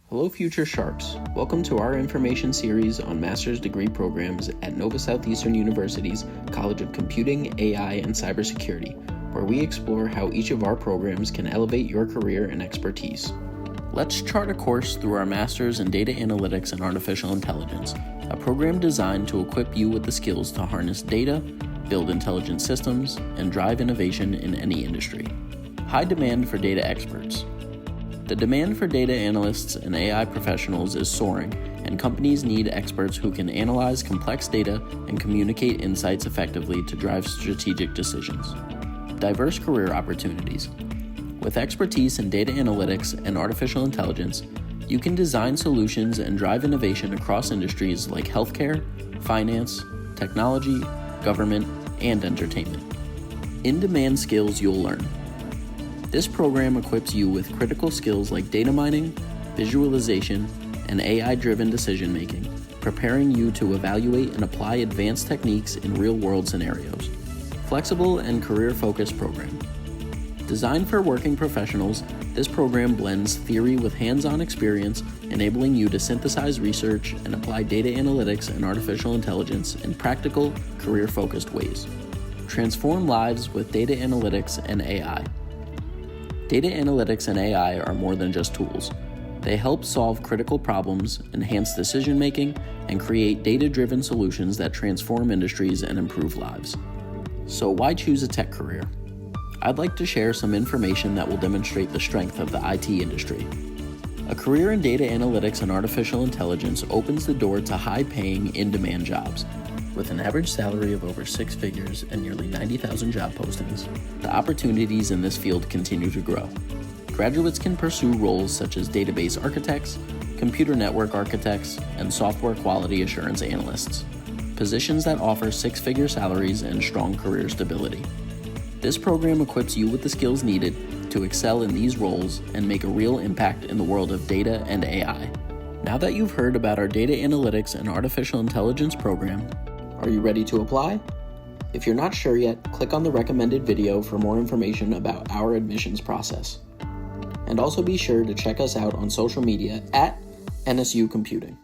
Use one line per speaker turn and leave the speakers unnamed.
Hello future sharks, welcome to our information series on master's degree programs at Nova Southeastern University's College of Computing, AI, and Cybersecurity, where we explore how each of our programs can elevate your career and expertise. Let's chart a course through our master's in Data Analytics and Artificial Intelligence, a program designed to equip you with the skills to harness data, build intelligent systems, and drive innovation in any industry. High demand for data experts. The demand for data analysts and AI professionals is soaring, and companies need experts who can analyze complex data and communicate insights effectively to drive strategic decisions. Diverse career opportunities. With expertise in data analytics and artificial intelligence, you can design solutions and drive innovation across industries like healthcare, finance, technology, government, and entertainment. In-demand skills you'll learn. This program equips you with critical skills like data mining, visualization, and AI-driven decision-making, preparing you to evaluate and apply advanced techniques in real-world scenarios. Flexible and career-focused program. Designed for working professionals, this program blends theory with hands-on experience, enabling you to synthesize research and apply data analytics and artificial intelligence in practical, career-focused ways. Transform lives with data analytics and AI. Data analytics and AI are more than just tools. They help solve critical problems, enhance decision-making, and create data-driven solutions that transform industries and improve lives. So why choose a tech career? I'd like to share some information that will demonstrate the strength of the IT industry. A career in data analytics and artificial intelligence opens the door to high-paying, in-demand jobs. With an average salary of over 6 figures and nearly 90,000 job postings, the opportunities in this field continue to grow. Graduates can pursue roles such as database architects, computer network architects, and software quality assurance analysts, positions that offer 6-figure salaries and strong career stability. This program equips you with the skills needed to excel in these roles and make a real impact in the world of data and AI. Now that you've heard about our data analytics and artificial intelligence program, are you ready to apply? If you're not sure yet, click on the recommended video for more information about our admissions process. And also be sure to check us out on social media at NSU Computing.